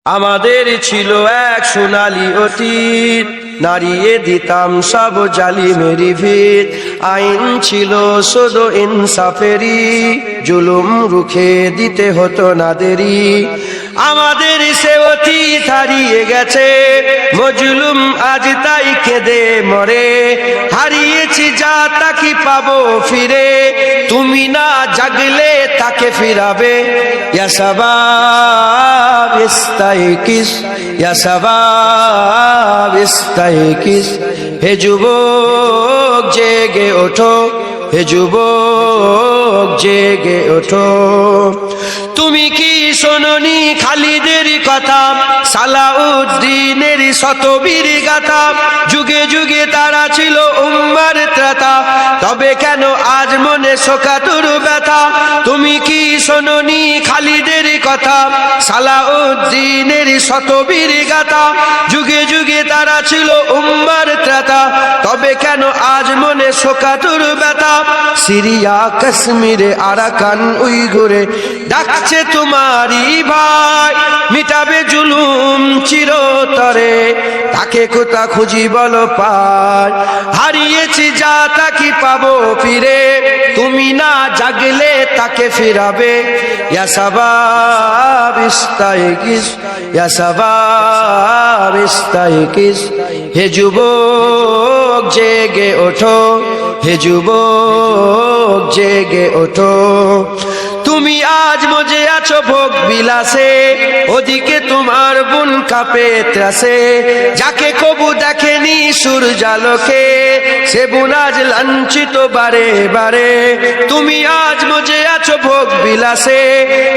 আমাদের ছিল এক সোনালী অতীত, নাড়িয়ে দিতাম সব জালিমেরি ভিত। আইন ছিল শুধু ইনসাফেরি, জুলুম রুখে দিতে হতো না দেরি। আমাদের সে অতীত হারিয়ে গেছে, মজলুম আজ তাই কেঁদে মরে। হারিয়েছি যা তা কি পাবো ফিরে, তুমি না জাগলে তাকে ফিরাবে। ইয়া শাবাব ইস্তাইকিস, ইয়া শাবাব ইস্তাইকিস। হে যুবক জেগে ওঠো, হে যুবক জেগে ওঠো। তুমি কি শোনোনি খালিদের কথা, সালাউদ্দিনের শতবীর গাথা? যুগে যুগে তারা ছিল উম্মার ত্রাতা, তবে কেন আজ মনে শোকাতুর ব্যথা? তুমি কি শোনোনি খালিদের কথা, সালাউদ্দিনের শতবীর গাথা? যুগে যুগে তারা ছিল উম্মার ত্রাতা, তবে কেন আজ মনে শোকাতুর ব্যথা? সিরিয়া কাশ্মীরে আরাকান উইঘুরে ডাকছে তোমারই ভাই, মিটাবে জুলুম চিরতরে, তাকে কোথা খুঁজি বলো পাই? হারিয়েছি যা তা কি পাবো ফিরে, তুমি না জাগলে তাকে ফিরাবে। ইয়া শাবাব ইস্তাইকিস, ইয়া শাবাব ইস্তাইকিস। হে যুবক জেগে ওঠো, হে যুবক জেগে ওঠো। তুমি আজ মজে আছো ভোগ বিলাসে, ওদিকে তোমার বোন কাঁপে ত্রাসে। যাকে কবু দেখেনি সূর্যালোকে, সে বোন আজ লাঞ্ছিত বারে বারে। তুমি আজ মজে আছো ভোগ বিলাসে,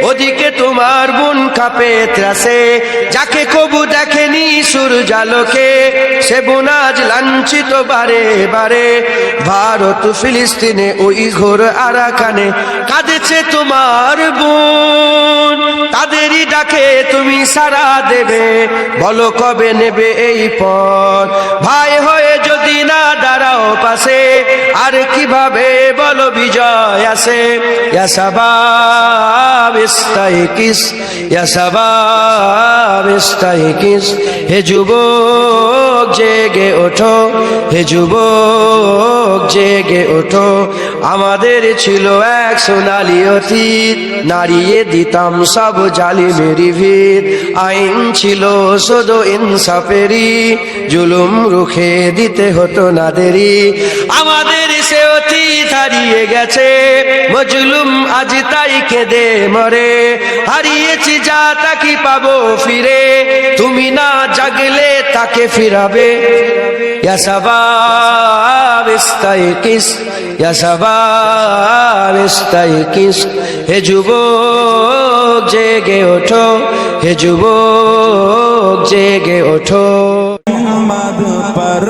ওদিকে তোমার বোন কাঁপে ত্রাসে। যাকে কবু দেখেনি সূর্যালোকে, সে বোন আজ লাঞ্ছিত বারে বারে। ভারত ফিলিস্তিনে ওই ঘোর আরাকানে কাঁদেছে তোমার বোন, তাদেরই ডাকে তুমি সাড়া দেবে, বলো কবে নেবে এই পথ? ভাই হয়ে যদি না দাঁড়াও পাশে, আর কিভাবে বলো বিজয় আসে? ইয়া শাবাব ইস্তাইকিস, ইয়া শাবাব ইস্তাইকিস। হে যুবক জেগে ওঠো, হে যুবক জেগে ওঠো। আমাদের ছিল এক সোনালী অতীত, নাড়িয়ে দিতাম সব জালিমেরি ভিত। আইন ছিল শুধু ইনসাফেরি, জুলুম রুখে দিতে হতো না দেরি। আমাদের সে অতীত হারিয়ে গেছে, মজলুম আজ তাই কেঁদে মরে। হারিয়েছি যা তা কি পাবো ফিরে, তুমি না জাগলে তাকে ফিরাবে। ইয়া শাবাব ইস্তাইকিস, ইয়া শাবাব ইস্তাইকিস। হে যুবক জেগে ওঠো, হে যুবক জেগে ওঠো। মোহাম্মদ पर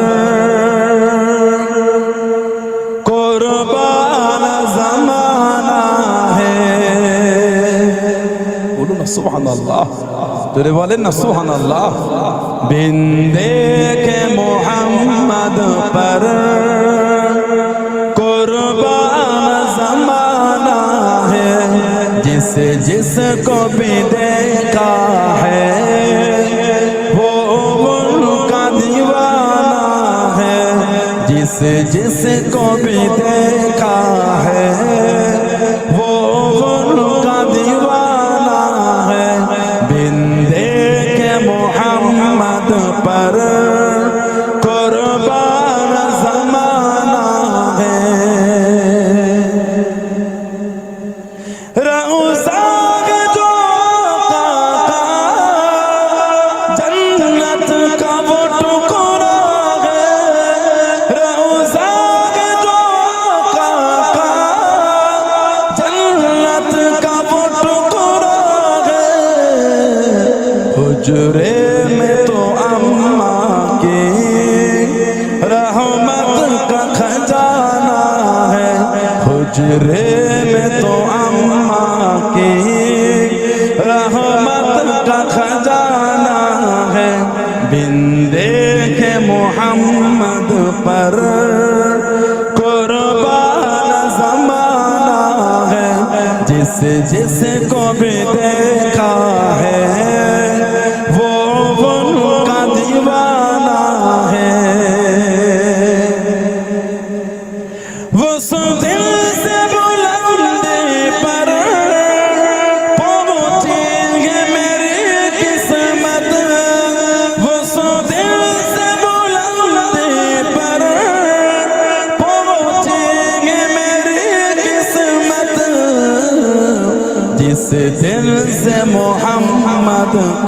कुर्बान जमाना है। बोलो ना सुभान अल्लाह, তোরে বলেন না সুবহান আল্লাহ। बिन देखे मोहम्मद पर कुर्बान जमाना है। जिसको भी देखा है वो उनका दीवाना है। जिसको भी देखा है वो उनका दीवाना है। बिन देखे मोहम्मद पर कुर्बान जमाना है। रौज़ा जो का जन्नत का वो टुकड़ा है। रौज़ा जो का जन्नत का वो टुकड़ा है। हुजरे में तो अम्मा की रहमत का खजाना है। हुजरे में तो अम्मा की रहमत का खजाना है। बिन देखे मोहम्मद पर कुर्बान जमाना है। जिसको भी देखा है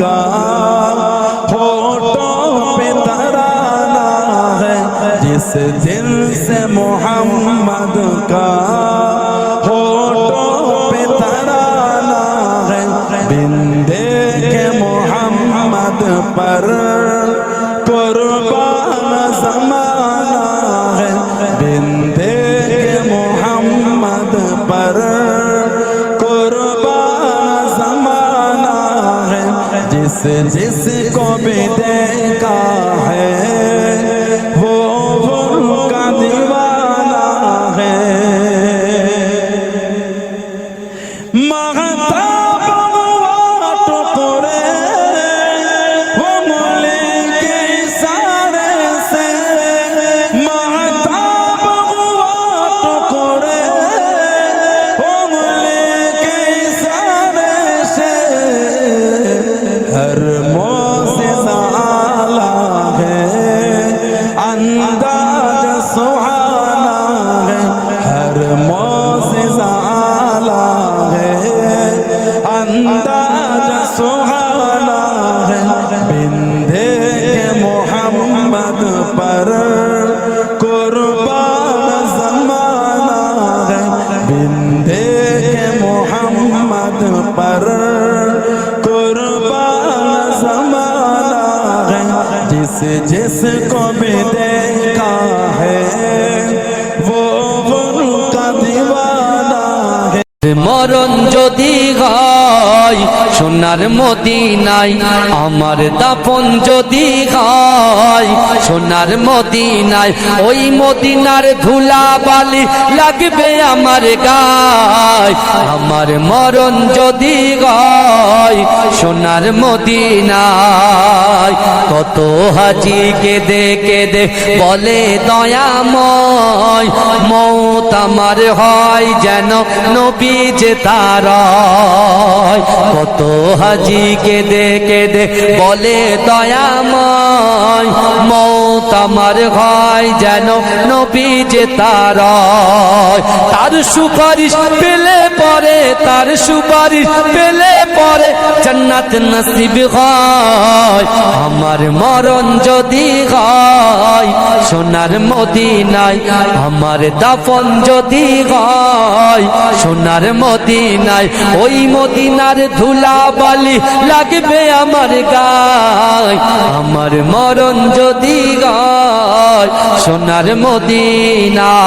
का होठों पे तराना है जिस दिल से मोहम्मद का होठों पे तराना है बिंदे के मोहम्मद पर कुर्बान ज़माना है बिंदे के मोहम्मद पर कुर्बान ज़माना है जिसको भी देखा है वो उनका दीवाना है महताब हुआ टुकड़े वो मुल्क के इशारे से महताब हुआ टुकड़े वो मुल्क के इशारे से हर मौज़िज़ा आला है अंदाज़ सुहाना है हर मौज़िज़ा आला है अंदाज़ सुहाना है बिंदे के मोहम्मद पर कुर्बान ज़माना है बिंदे के मोहम्मद पर कुर्बान ज़माना है जिसको भी देखा है वो उनका दीवाना है মরণ যদি হয় সোনার মদিনায় আমার দাফন যদি হয় সোনার মদিনায় ওই মদিনার ধুলা বালি লাগবে আমার গায় আমার মরণ যদি হয় সোনার মদিনায় কত হাজি কেঁদে কেঁদে বলে দয়াময় মওত আমার হয় যেন নবী যে তার কত হাজি কেঁদে কেঁদে বলে দয়াময় মওত আমার হয় যেন নবী যে তার তার সুপারিশ পেলে পরে তার সুপারিশ পেলে পরে জান্নাত নসিব হয় আমার মরণ যদি হয় সোনার মদিনায় আমার দাফন যদি হয় সোনার মদিনায় ওই মদিনার ধুলা বালি লাগবে আমার গায় আমার মরণ যদি হয় সোনার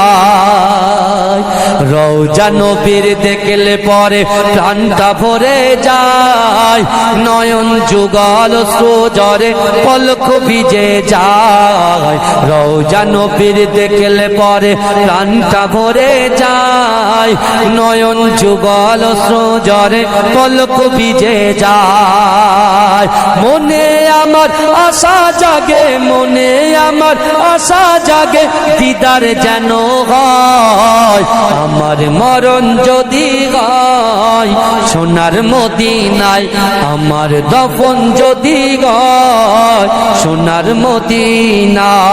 মদিনায় রওজা নবীর দেখলে পরে প্রাণটা ভরে যায় নয়ন যুগল সুজরে পলক ভিজে যায় রওজা নবীর দেখলে পরে প্রাণটা ভরে যায় নয়ন যুগল সুজরে পলক ভিজে যায় মনে আমার আশা জাগে মনে আমার আশা জাগে দিদার যেন হয় আমার মরণ যদি হয় সোনার মদিনায় আমার দফন যদি হয় সোনার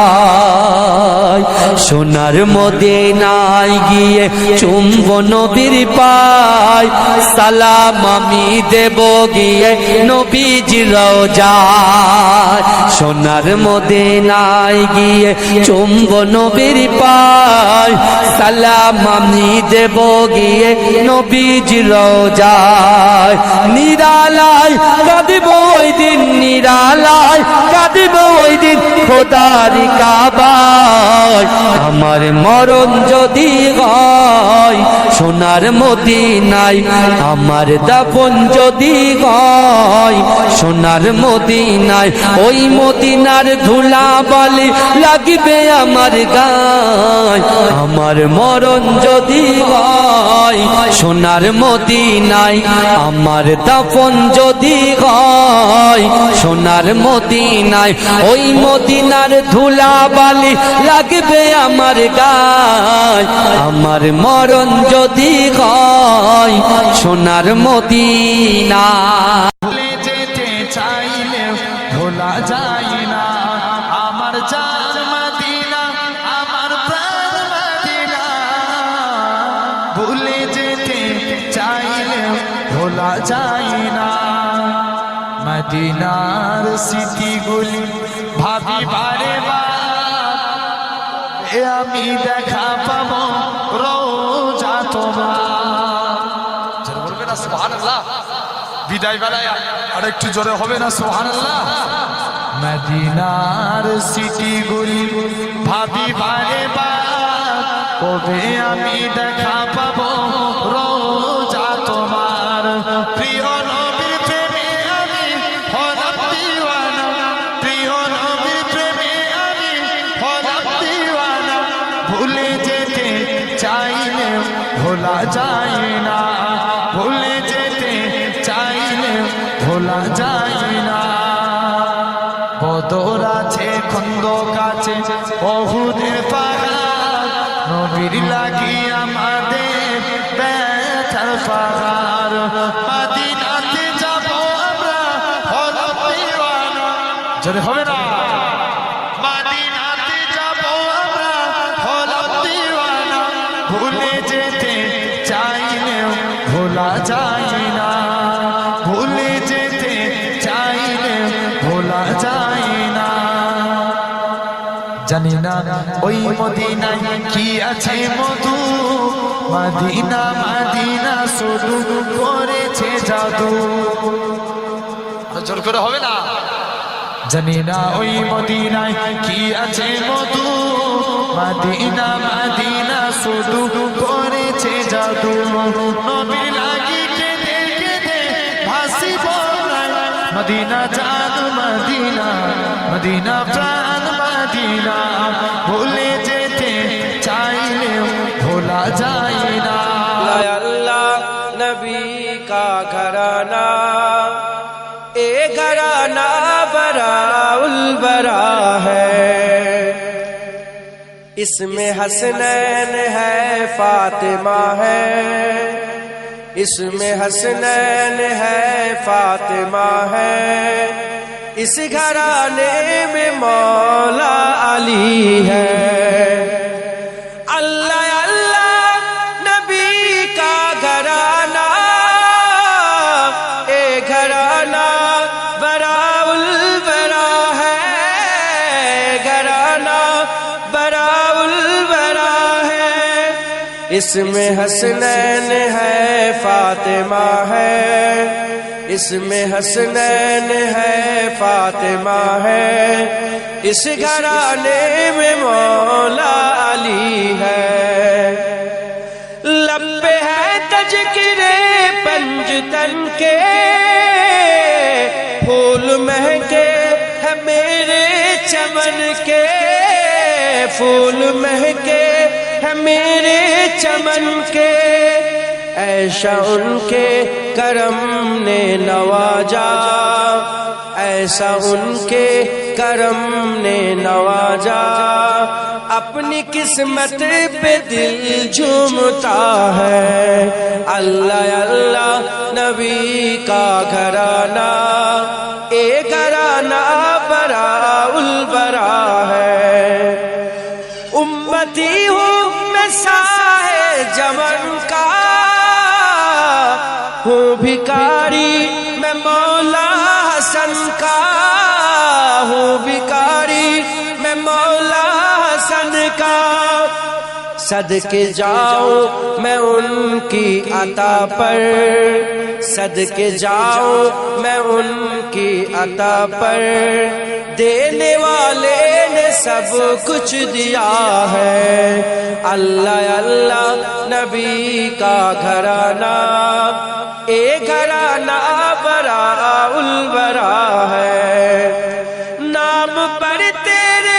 মদিনায় সোনার মদিনায় গিয়ে চুম্ব নবীর পায় সালাম আমি দেব গিয়ে নবীজির রওজায় সোনার মদিনায় গিয়ে চুম্ব নবীর পায় সালাম আমি দেব গিয়ে নবীজির রওজায় নিরালায় কাঁদিব ওই দিন নিরালায় কাঁদিব ওই দিন খোদার কাবায় আমার মরণ যদি হয় সোনার মদিনায় আমার দাফন যদি হয় সোনার মদিনায় ওই মদিনার ধুলা বালি লাগবে আমার গায় আমার মরণ যদি হয় সোনার মদিনায় আমার দাফন যদি হয় সোনার মদিনায় ওই মদিনার ধুলা বালি লাগবে আমার গায় আমার মরণ যদি হয় সোনার মদিনা ভুলে যেতে চাইলেও ভোলা যায় না আমার জান মদিনা আমার প্রাণ মদিনা ভুলে যেতে চাইলেও ভোলা যায় না মদিনার স্মৃতিগুলি ভাবি বারে বার, এ আমি দেখা পাবো রোজা তোমার। জোরে বলবে না সুবহানাল্লাহ? বিদায় বেলায় আর একটু জোরে হবে না সুবহানাল্লাহ? মদিনার স্মৃতিগুলি ভাবি বারে বার, কবে আমি দেখা পাবো রোজা তোমার। প্রিয় নবীর প্রেমে আমি হলাম দিওয়ানা, প্রিয় নবীর প্রেমে আমি হলাম দিওয়ানা। ভুলে যেতে চাইলে ভোলা যায় না, ভুলে যেতে চাইলে ভোলা যায় না। বদর আছে খন্দক আছে ওহুদের পাহাড়, নবীর লাগি আমাদের ব্যথার পাহাড়। মদিনাতে যাব আমরা হলাম দিওয়ানা, জোরে হবে না? মদিনাতে যাব আমরা হলাম দিওয়ানা, ভুলে যেতে চাইলেও ভোলা যায় না, ভুলে যেতে চাইলেও ভোলা যায় না। জানি না ওই মদিনায় কি আছে মধু, মদিনা মদিনা শুধু করেছে জাদু। জোর করে হবে না? জানি না ওই মদিনায় কি আছে মধু, মদিনা মদিনা শুধু করেছে জাদু। নবীর লাগি কেঁদে কেঁদে ভাসিব মদিনা জান মদিনা, মদিনা প্রাণ মদিনা। ভুলে যেতে চাইলেও ভোলা যায় না। अल्लाह नबी का घराना, ए घराना बराउल बरा है। इसमें हसनैन है फातिमा है, इसमें हसनैन है फातिमा है। इस घराने में मौला अली है। अल्लाह अल्लाह नबी का घराना, ए घराना बराउल बरा है, घराना बराउल बरा है। इसमें हसनैन है फातिमा है, इसमें हसनैन है फातिमा है। इस घराने में मौला अली है। लब पे है तज़किरे पंजतन के, फूल महके है मेरे चमन के, फूल महके है मेरे चमन के। ऐसा उनके करम ने नवाजा, ऐसा उनके करम ने नवाजा। अपनी किस्मत पे दिल झूमता है। अल्लाह अल्लाह नबी का घराना, ए घराना बराउल बरा है। उम्मती हूँ मैं साहे जमन का, हूँ भिकारी मैं मौला हसन का, हूँ भिकारी मैं मौला हसन का। सदके जाओ मैं उनकी अता पर, सदके जाओ मैं उनकी अता पर। देने वाले ने सब कुछ दिया है। अल्लाह अल्लाह नबी का घराना, ए घराना बराउल बरा है। नाम पर तेरे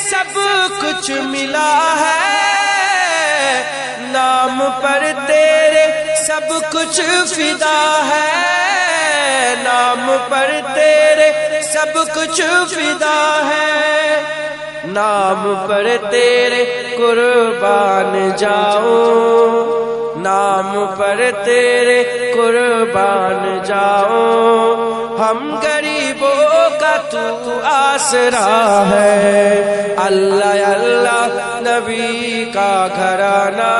सब कुछ मिला है, नाम पर तेरे सब कुछ फिदा है, नाम पर तेरे सब कुछ फिदा है। नाम पर तेरे कुर्बान जाऊं, नाम पर तेरे कुर्बान जाऊं। हम गरीबों का तू आसरा है। अल्लाह अल्लाह नबी का घराना,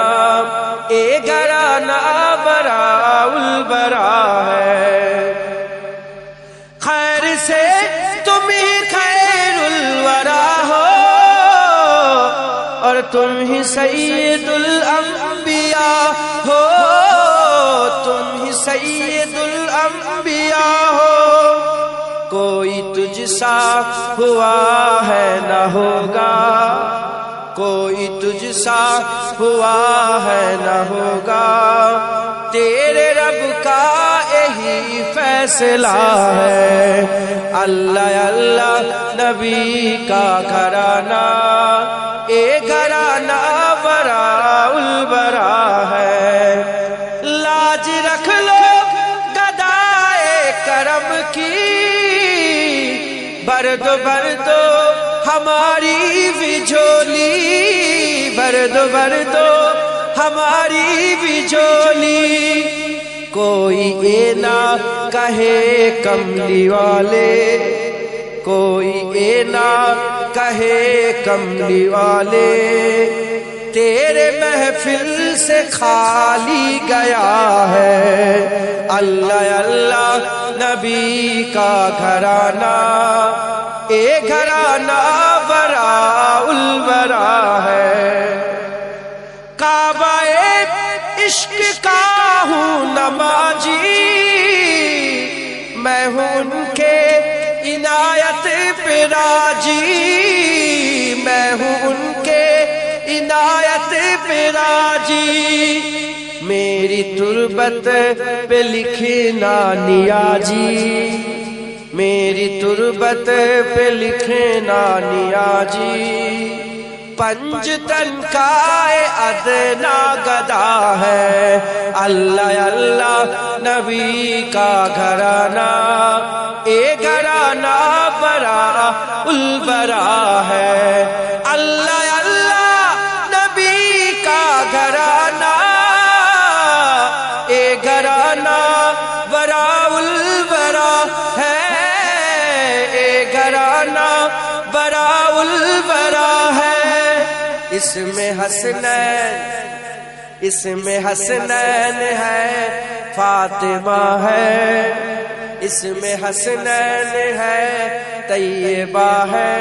ए घराना बराउल बरा है। खैर तुम ही सैयदुल अंबिया हो, तुम ही सैयदुल अंबिया हो। कोई तुझसा हुआ है न होगा, कोई तुझसा हुआ है न होगा। तेरे रब का यही फैसला है। अल्लाह अल्लाह नबी का घराना, ए घराना बराउल बरा है। लाज रख लो गदाए करम की, भर दो हमारी भी झोली, भर दो हमारी भी झोली। कोई ये ना कहे कमली वाले, कोई ये ना कहे कमली वाले, तेरे महफिल से खाली गया है। अल्लाह अल्लाह नबी का घराना, ए घराना बराउल बरा है। काबाए इश्क का हूँ नमाजी, मैं हूँ उनके इनायत पे राजी, मैं हूँ उनके इनायत पे राजी। मेरी तुरबत पे लिखना नियाजी, मेरी तुरबत पे लिखना नियाजी। पंजतन का अदना गदा है। अल्लाह अल्लाह नबी का घराना, ए घराना बरा उल बरा है। अल्लाह अल्लाह नबी का घराना, ए घराना बरा उल बरा है, ए घराना बरा उल बरा है। इसमें हसनैन, इसमें हसनैन है, फातिमा है, इसमें हसनैन है, तैयबा है,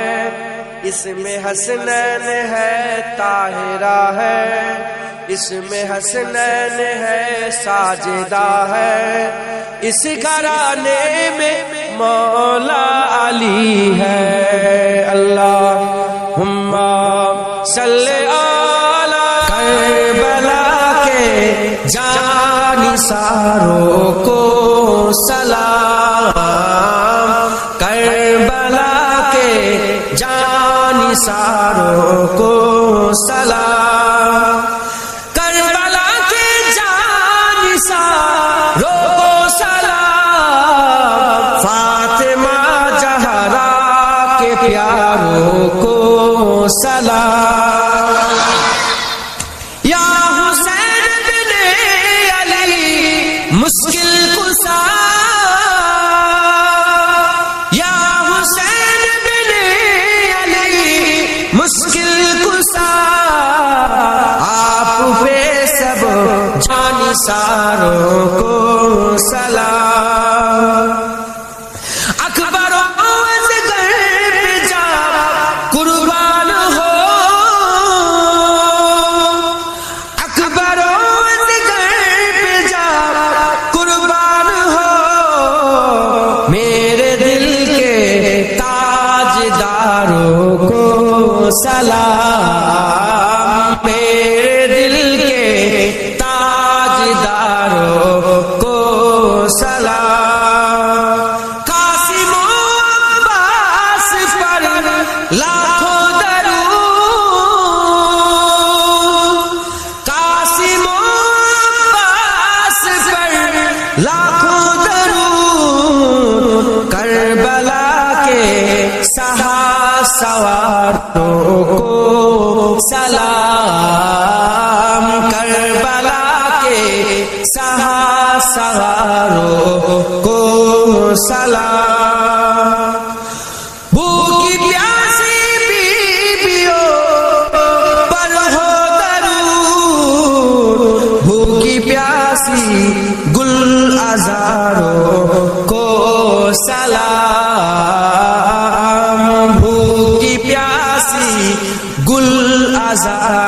इसमें हसनैन है, ताहिरा है, इसमें हसनैन है, साजिदा है। इस घराने में मौला अली है। अल्लाहुम्मा सल्ले आला करबला के जानिसारों को सलाम, करबला के जानिसारों को सलाम, करबला के जानिसारों को सलाम, फातिमा जहरा के प्यारों को सलाम। या हुसैन बिन अली मुश्किल कुशा, या हुसैन बिन अली मुश्किल कुशा, आप पे सब जानिसारों को सलाम। अकबर असगर पे जा कुर्बान हो, अकबर असगर पे जा कुर्बान हो, मेरे दिल के ताजदारों को सलाम, मेरे दिल के ताजदारों को सलाम। कासिम अब्बास पर लाखों दरूद, कासिम अब्बास पर लाखों दरूद, करबला के सवारों को सलाम, करबला के सवारों को सलाम। भूखी प्यासी बीवियों पर हो दरूद, भूखी प्यासी गुल अज़ारों को सलाम, भूखी प्यासी गुल अज़ार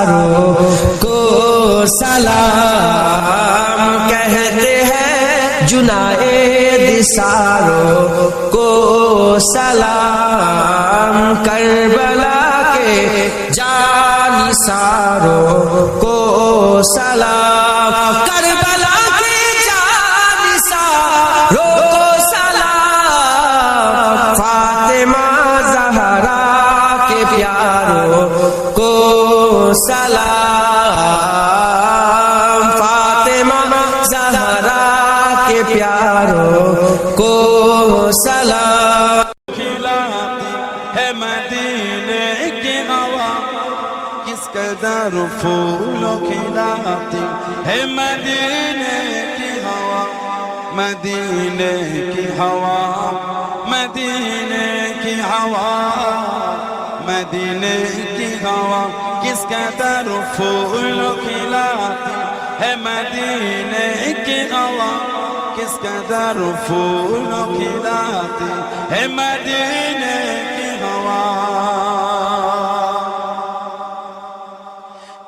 सारों को सलाम कहते हैं, जुनाएद सारों को सलाम, करबला के जानिसारों को सलाम, करबला के जानिसारों को सलाम, फातिमा ज़हरा के प्यारों को सलाम, फातिमा ज़हरा के प्यारों को सलाम। खिलाती है मदीने की हवा, किस कदर फूलों खिलाती है मदीने की हवा, मदीने की हवा, मदीने की हवा, मदीने की हवा, किस कदर फूलों खिलाती है मदीने की हवा, किस कदर फूलों खिलाती है मदीने की हवा,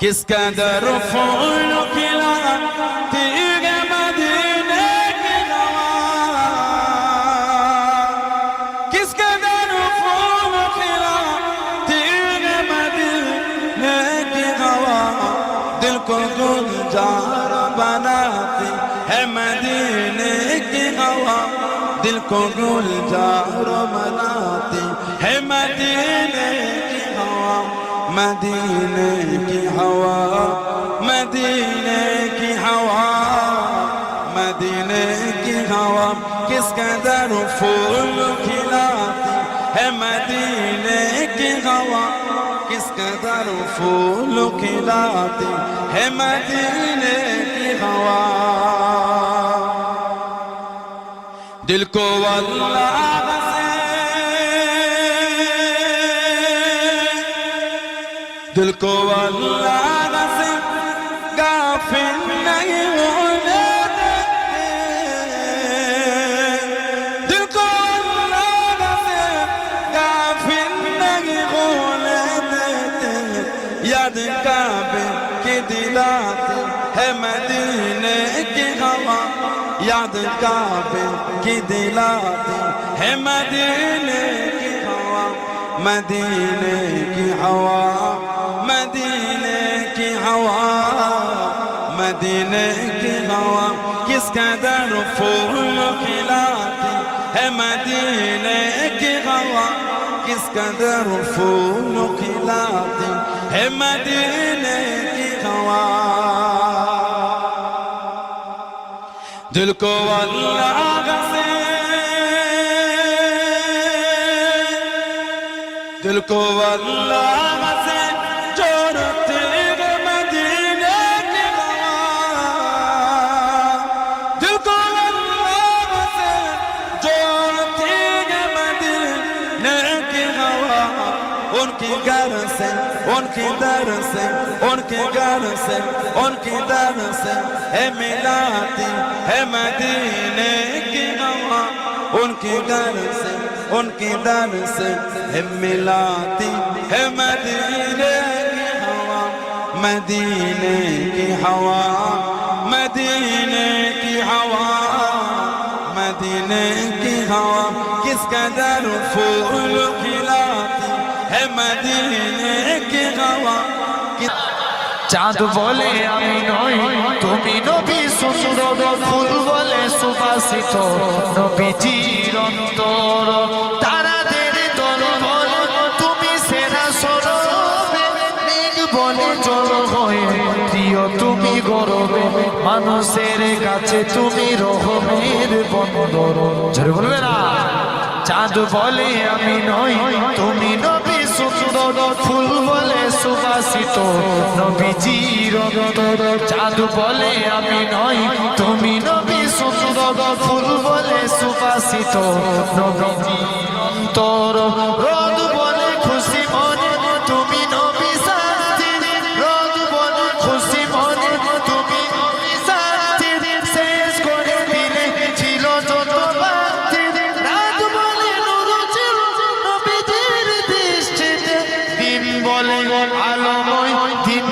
किस कदर फूलों खिलाती है मदीने की हवा, किस कदर फूलों खिलाती है मदीने की हवा, दिल को गुलजार बनाती है मदीने की हवा, दिल को गुलजार बनाती है मदीने की हवा, मदीने की हवा, मदीने की हवा, मदीने की हवा, किस कदर फूल खिलाती है मदीने की हवा, किस कदर फूल खिलाती है मदीने की हवा, दिल को अल्लाह से, दिल को अल्लाह से गाफिल नहीं होने देते, दिल को अल्लाह से गाफिल नहीं होने देते, याद काबे की दिलाती है मदीने की हवा, याद काबे की दिलाती है मदीने की हवा, मदीने की हवा, मदीने की हवा, मदीने की हवा, किस कदर फूल खिलाती है मदीने की हवा, किस कदर फूल खिलाती है मदीने की हवा, दिल को अल्लाह से, दिल को अल्लाह से जोड़ती है मदीने की हवा, दिल को अल्लाह से जोड़ती है मदीने की हवा, उनकी घर से, उनकी दर से, उनके घर से, उनकी दर से है मिलाती है मदीने की हवा, उनके घर से, उनकी दर से है मिलाती है मदीने की हवा, मदीने की हवा, मदीने की हवा, मदीने की हवा, किस कदर फूल खिलाती है मदीने की हवा, চাঁদ বলে আমি নই তুমি নবী সুন্দর, ফুল বলে সুবাসিত নবীজির অন্তর, তারাদের দল বলে তুমি সেরা সরবে, মেঘ বলে জল হয়ে প্রিয় তুমি গরবে, মানুষের কাছে তুমি রহমের বন্দর। জোরে বলবে না? চাঁদ বলে আমি নই তুমি নবী সুন্দর, ফুল বলে সুবাসিত নবীজির অন্তর, চাঁদ বলে আমি নই তুমি নবী সুন্দর, ফুল বলে সুবাসিত নবীজির অন্তর, রোদ বলে খুশি মনে তুমি নবী সাথী, রোদ বলে খুশি মনে তুমি নবী সাথী, শেষ করে দিলে ছিল যত বাতি, রাত বলে নূর ছিল নবীজির দৃষ্টিতে, দিন বলে আলোময় দিন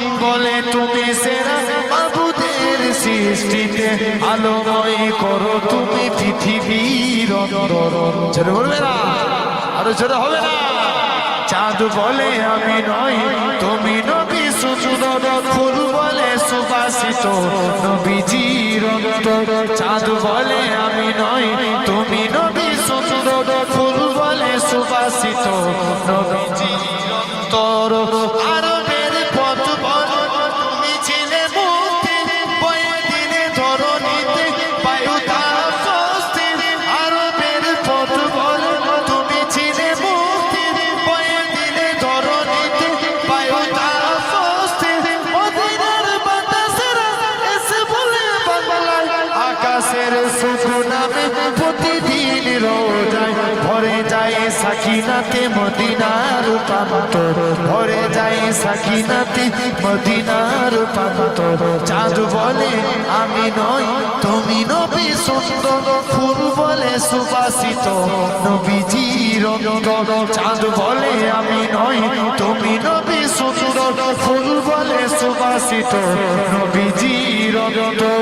সৃষ্টিতে আলোময় করো তুমি পৃথিবীর অন্তরণ। ছেড়ে বলবে না, আরো ছেড়ে হবে না। চাঁদ বলে আমি নই তুমি নবী সুন্দর, ফুল বলে সুবাসিত নবীজির অন্তর। চাঁদ বলে আমি নই তুমি নবী সুন্দর, ফুল বলে সুবাসিত নবীজির অন্তর। আরবের পথ বলো তুমি ছিলে মুক্তি, বয়ে দিলে ধরণীতে বায়ু তার স্বস্তি। আরবের পথ বলো তুমি ছিলে মুক্তি, বয়ে দিলে ধরণীতে বায়ু তার স্বস্তি। মদিনার বাতাসেরা এসে বলে বাংলায়, আকাশের সুখ নামে প্রতিদিন রোজায় ভরে যায় সাকিনাতে মদিনার প্রান্তর, ভরে যায় সাকিনাতে মদিনার প্রান্তর। চাঁদ বলে আমি নই তুমি নবী সুন্দর, ফুল বলে সুবাসিত নবীজির অন্তর। চাঁদ বলে আমি নই তুমি নবী সুন্দর, ফুল বলে সুবাসিত নবীজির অন্তর।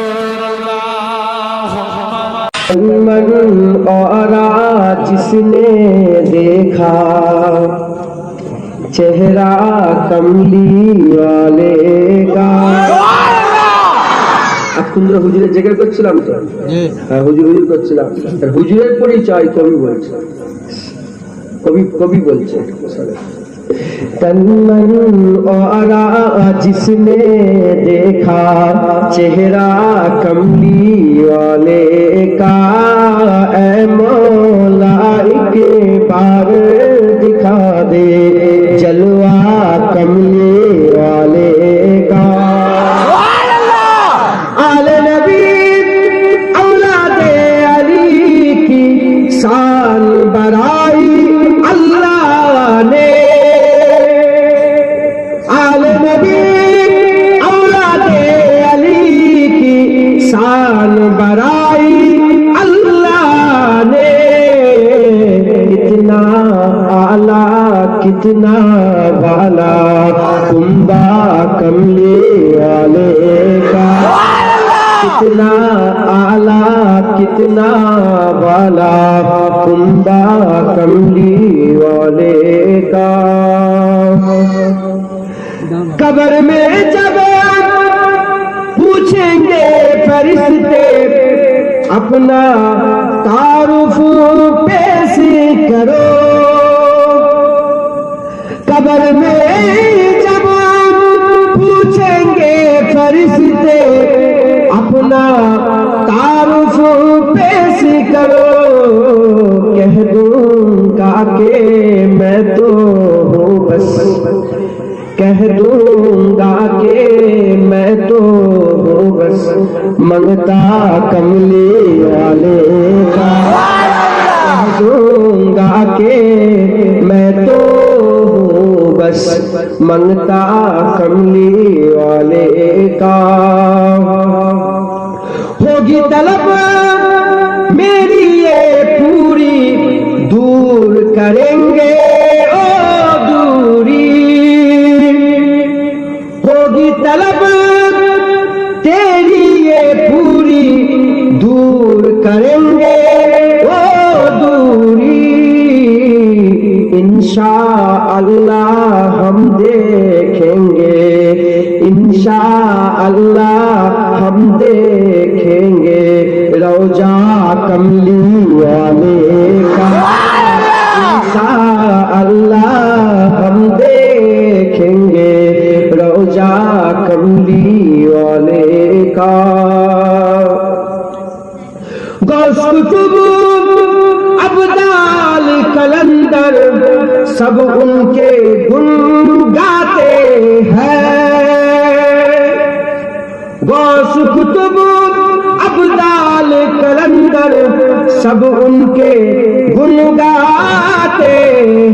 من اور جس نے دیکھا چہرہ کملی والے کا। আপনারা হুজুরের জিকির করছিলাম তো? হ্যাঁ, হুজুর করছিলাম। হুজুরের পরিচয় কবি বলছে, কবি বলছে तन मन और जिसने देखा चेहरा कमली वाले का, ऐ मौला एक बार दिखा दे जलवा कमली वाले का। आले नबी औलादे अली की शान बढ़ाई अल्लाह ने। शान बराई अल्लाह ने, कितना आला कितना वाला कुंबा कमले वाले का। कितना आला कितना वाला कुंबा कमली वाले का। कब्र में जब पूछेंगे फरिश्ते अपना तारुफ पेश करो। कब्र में जब पूछेंगे फरिश्ते अपना तारुफ पेश करो, कह दूंगा कि मैं तो हूँ बस, कह दूंगा कि मैं तो हूँ बस मंगता कमले वाले का। कह दूंगा कि मैं तो हूँ बस मंगता कमले वाले का। होगी तलब मेरी ये पूरी दूर करेंगे ओ दूरी। होगी तलब तेरी ये पूरी दूर करेंगे वो दूरी। इंशाअल्लाह हम देखेंगे, इंशाअल्लाह हम देखेंगे रौजा कमली वाले का। इंशाअल्लाह हम देखेंगे रौजा कमली वाले का। गौस कुतुब अब्दाल कलंदर सब उनके गुण गाते हैं। गौस कुतुब अब्दाल कलंदर सब उनके गुण गाते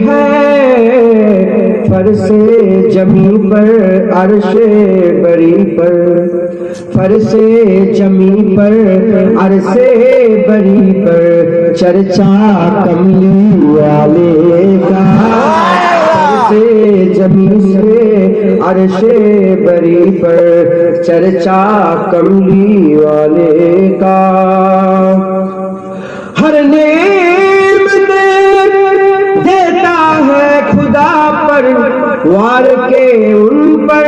हैं। फरसे जमी पर अर्शे बरी पर, फरसे जमी पर अरसे बरी पर चर्चा कमली वाले का। से जमी से अर्शे बरी पर चर्चा कमली वाले का। हर नेमत देता है खुदा पर वार के उन पर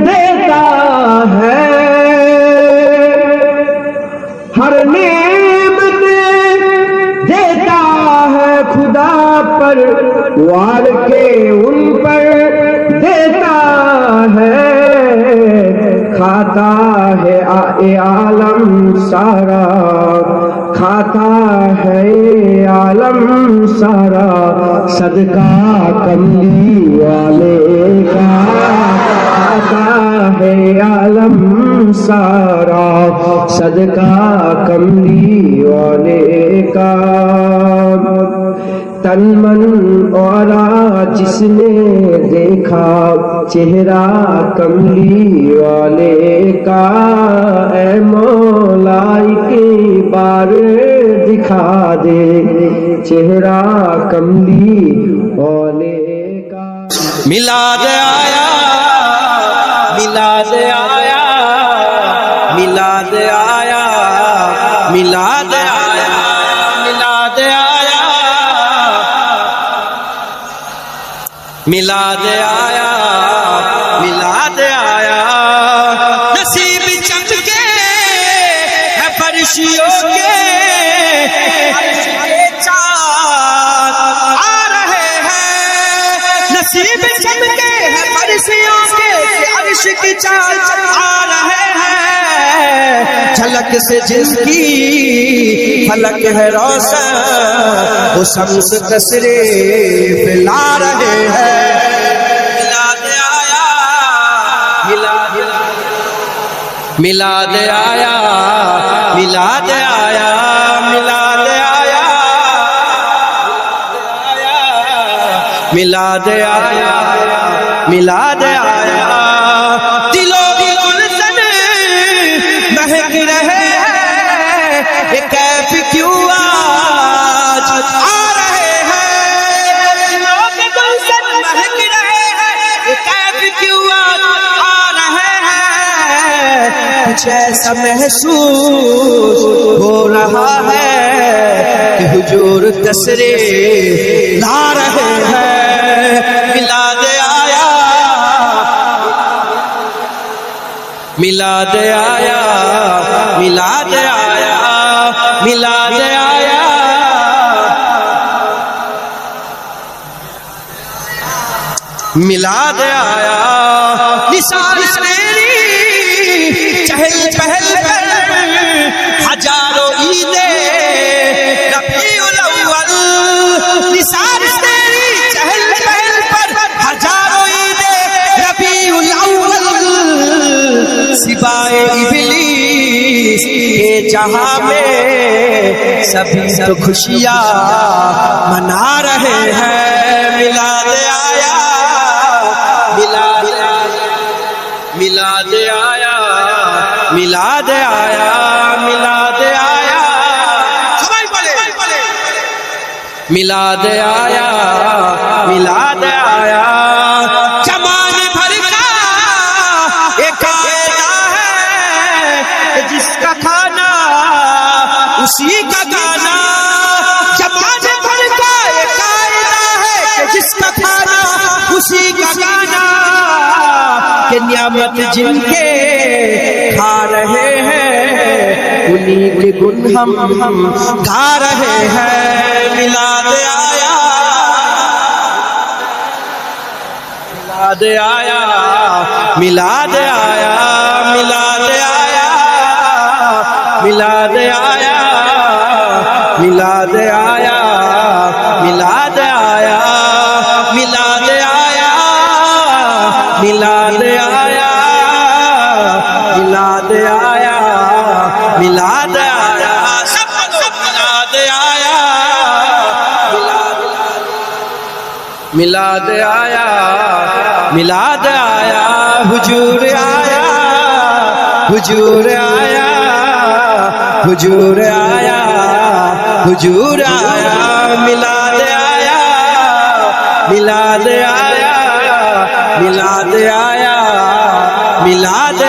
देता है। हर नेमत देता है खुदा पर वार के उन पर देता है। खाता है आलम सारा, खाता है आलम सारा सदका कमली वाले का। खाता है आलम सारा सदका कमली वाले का। तन मन और जिसने देखा चेहरा कमली वाले का। ऐ मौला की बार दिखा दे चेहरा कमली वाले का। मिलाद आया, मिलाद आया, मिलाद आया, मिलाद आया, मिलाद आया, मिलाद आया, मिलाद आया। नसीब चमके है फरिश्तियों के, चाँद आ रहे हैं। नसीब चमके है फरिश्तियों के, अर्श की चाँद आ रहे हैं। झलक से जिसकी फलक है रोशन, वो शम्स तशरीफ ला रहे हैं। मिलाद आया, मिलाद आया, मिलाद आया, मिलाद आया, मिलाद आया, मिलाद आया। दिलों की गुलशन महक रहे हैं, ये कैफ क्यों आज आ रहे हैं। दिलों की गुलशन महक रहे हैं, ये कैफ क्यों आज आ रहे हैं। कुछ ऐसा महसूस हो रहा है कि हुजूर तशरीफ ला रहे हैं। मिलाद आया, मिलाद आया, मिलाद आया, मिलाद आया। मिलाद आया। निसार मेरी चहल पहल पर हजारों ईदें रबीउल अव्वल। निसार मेरी चहल पहल पर हजारों ईदें रबीउल अव्वल। सिवाए इब्लीस के जहां में सभी तो खुशियां मना रहे हैं। मिलाद आया, मिलाद आया, मिलाद आया, मिलाद आया, मिलाद आया। मिलाद आया, मिलाद आया। जमाने भर का एक कायदा है, जिसका खाना उसी का गाना। जमाने भर का एक कायदा है, जिसका खाना उसी का गाना। कि नियामत जिनके खा रहे हैं, उन्हीं के गुण हम गा रहे हैं। मिलाद आया, मिलाद आया, मिलाद आया, मिलाद आया, मिलाद आया, मिलाद आया, मिलाद आया, मिलाद आया, मिलाद आया, मिलाद आया, मिलाद आया। सब मिलाद आया, मिलाद आया, मिलाद आया। हुजूर आया, हुजूर आया, हुजूर आया, हुजूर आया। मिलाद आया, मिलाद आया, मिलाद